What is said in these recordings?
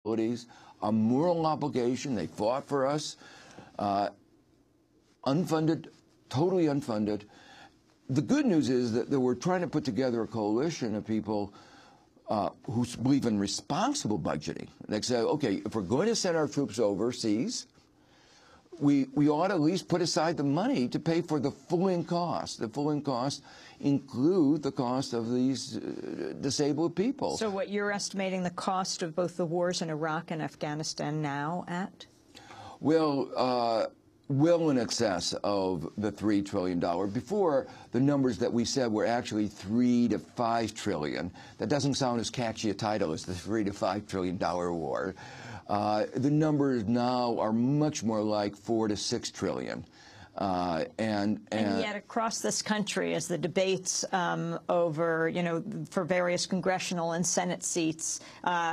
a moral obligation. They fought for us, unfunded, totally unfunded. The good news is that we're trying to put together a coalition of people who believe in responsible budgeting. They say, okay, if we're going to send our troops overseas, we ought to at least put aside the money to pay for the full-in cost. The full-in cost include the cost of these disabled people. So what you're estimating the cost of both the wars in Iraq and Afghanistan now at? Well, well in excess of the $3 trillion. Before, the numbers that we said were actually $3 to $5 trillion. That doesn't sound as catchy a title as the $3 to $5 trillion war. The numbers now are much more like $4 to $6 trillion. And yet across this country, as the debates over, for various congressional and Senate seats,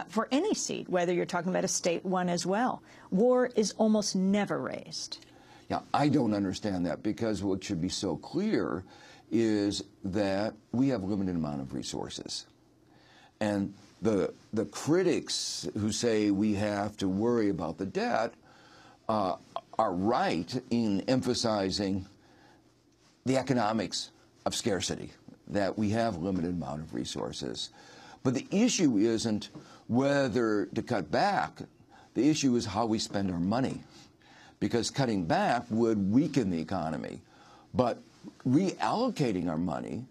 for any seat, whether you're talking about a state one as well, war is almost never raised. Yeah, I don't understand that, because what should be so clear is that we have a limited amount of resources. And the critics who say we have to worry about the debt are right in emphasizing the economics of scarcity, that we have a limited amount of resources. But the issue isn't whether to cut back. The issue is how we spend our money, because cutting back would weaken the economy. But reallocating our money,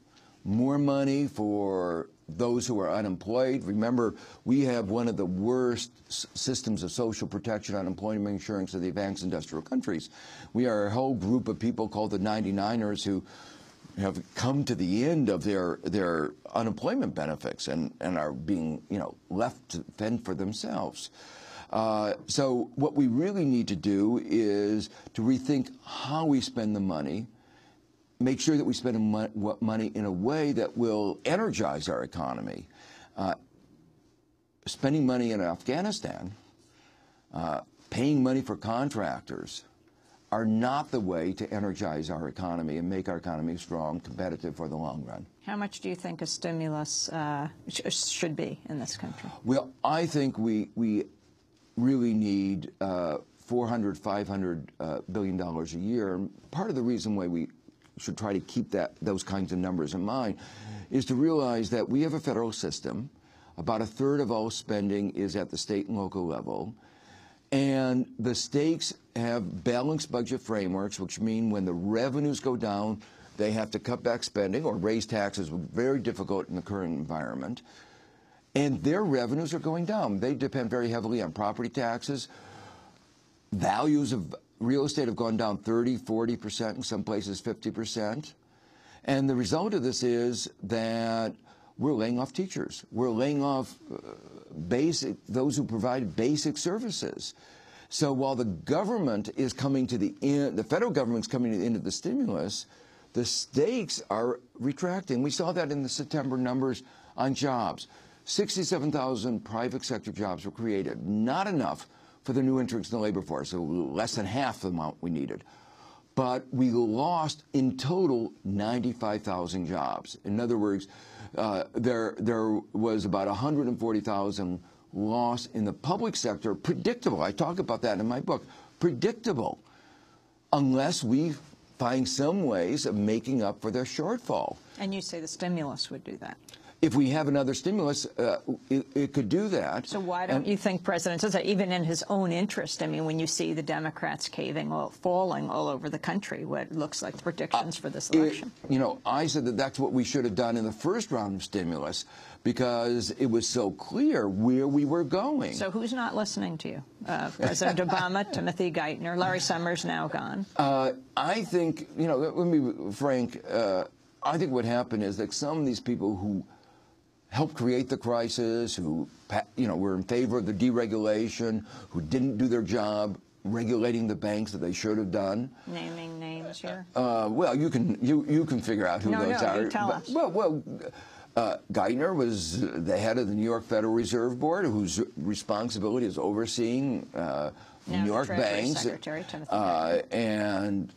more money for those who are unemployed. Remember, we have one of the worst systems of social protection, unemployment insurance of the advanced industrial countries. We are a whole group of people called the 99ers who have come to the end of their unemployment benefits and are being, left to fend for themselves. So what we really need to do is to rethink how we spend the money, make sure that we spend money in a way that will energize our economy. Spending money in Afghanistan, paying money for contractors are not the way to energize our economy and make our economy strong, competitive for the long run. How much do you think a stimulus should be in this country? Well, I think we really need $400, $500 billion a year. And part of the reason why we should try to keep those kinds of numbers in mind is to realize that we have a federal system. About a third of all spending is at the state and local level. And the states have balanced budget frameworks, which mean when the revenues go down, they have to cut back spending or raise taxes, very difficult in the current environment. And their revenues are going down. They depend very heavily on property taxes. Values of real estate have gone down 30%, 40%, in some places 50%. And the result of this is that we're laying off teachers. We're laying off those who provide basic services. So while the government is coming to the end, the federal government's coming to the end of the stimulus, the states are retracting. We saw that in the September numbers on jobs. 67,000 private sector jobs were created. Not enough for the new entrants in the labor force, so less than half the amount we needed. But we lost in total 95,000 jobs. In other words, there was about 140,000 loss in the public sector, predictable. I talk about that in my book. Predictable, unless we find some ways of making up for their shortfall. And you say the stimulus would do that. If we have another stimulus, it could do that. So why don't you think President says that, even in his own interest? I mean, when you see the Democrats falling all over the country, what looks like the predictions for this election. I said that that's what we should have done in the first round of stimulus, because it was so clear where we were going. So who's not listening to you? President Obama, Timothy Geithner, Larry Summers now gone. I think, let me be frank, I think what happened is that some of these people who helped create the crisis, who were in favor of the deregulation, who didn't do their job regulating the banks that they should have done. Naming names here. Well, you can figure out who those are. You tell us. Well, Geithner was the head of the New York Federal Reserve Board, whose responsibility is overseeing New York banks. Secretary Timothy and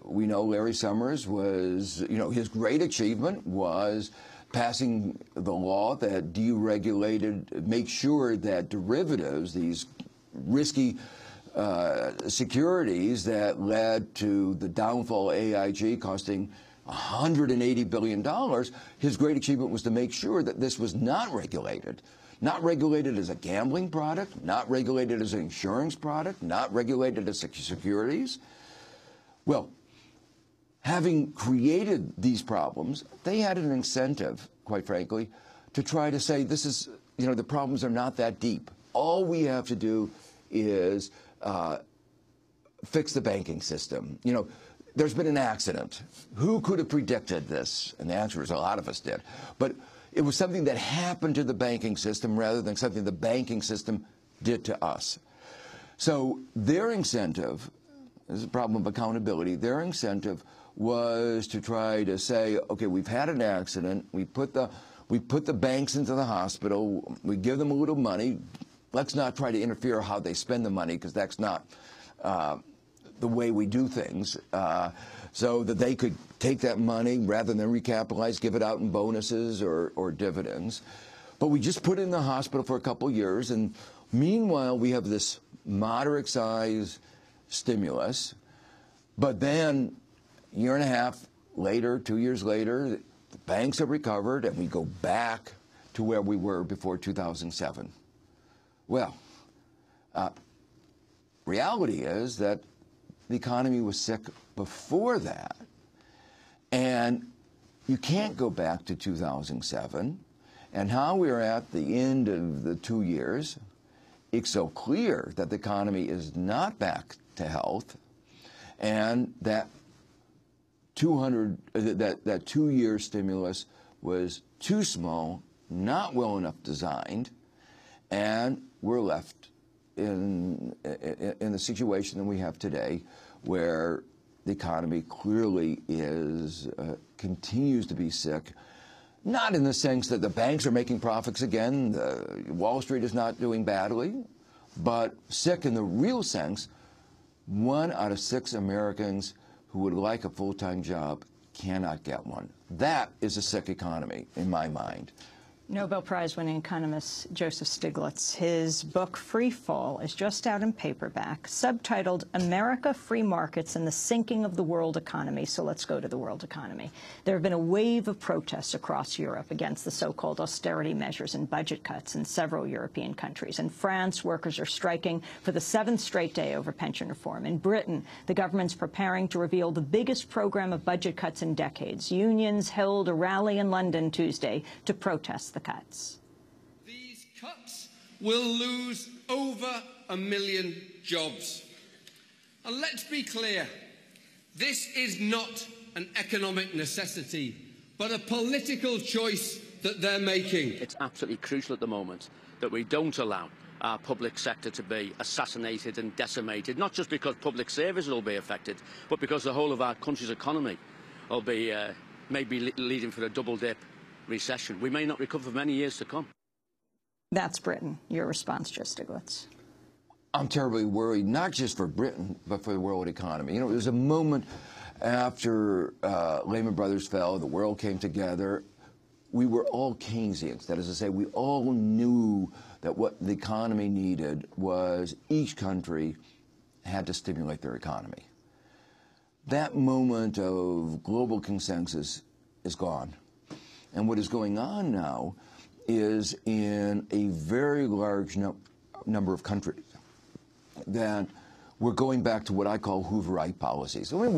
we know Larry Summers was, his great achievement was passing the law that deregulated, make sure that derivatives, these risky securities that led to the downfall of AIG costing $180 billion, his great achievement was to make sure that this was not regulated. Not regulated as a gambling product, not regulated as an insurance product, not regulated as securities. Well, having created these problems, they had an incentive, quite frankly, to try to say this is, the problems are not that deep. All we have to do is fix the banking system. There's been an accident. Who could have predicted this? And the answer is a lot of us did. But it was something that happened to the banking system rather than something the banking system did to us. So their incentive, this is a problem of accountability, their incentive was to try to say, okay, we've had an accident, we put the banks into the hospital, we give them a little money, let's not try to interfere how they spend the money, because that's not the way we do things, so that they could take that money rather than recapitalize, give it out in bonuses or dividends. But we just put it in the hospital for a couple of years, and meanwhile we have this moderate size stimulus, but then a year and a half later, 2 years later, the banks have recovered and we go back to where we were before 2007. Well, reality is that the economy was sick before that, and you can't go back to 2007. And how we're at the end of the 2 years, it's so clear that the economy is not back to health, and that 2-year stimulus was too small, not well enough designed, and we're left in the situation that we have today, where the economy clearly continues to be sick. Not in the sense that the banks are making profits again, Wall Street is not doing badly, but sick in the real sense. 1 out of 6 Americans who would like a full-time job cannot get one. That is a sick economy, in my mind. Nobel Prize-winning economist Joseph Stiglitz. His book, Free Fall, is just out in paperback, subtitled America, Free Markets, and the Sinking of the World Economy. So let's go to the world economy. There have been a wave of protests across Europe against the so-called austerity measures and budget cuts in several European countries. In France, workers are striking for the 7th straight day over pension reform. In Britain, the government's preparing to reveal the biggest program of budget cuts in decades. Unions held a rally in London Tuesday to protest the cuts. These cuts will lose over 1 million jobs. And let's be clear, this is not an economic necessity, but a political choice that they're making. It's absolutely crucial at the moment that we don't allow our public sector to be assassinated and decimated, not just because public services will be affected, but because the whole of our country's economy will be maybe leading for a double-dip recession. We may not recover for many years to come. That's Britain. Your response, Joe Stiglitz? I'm terribly worried, not just for Britain, but for the world economy. There's a moment after Lehman Brothers fell, the world came together. We were all Keynesians. That is to say, we all knew that what the economy needed was each country had to stimulate their economy. That moment of global consensus is gone. And what is going on now is in a very large number of countries that we're going back to what I call Hooverite policies. I mean,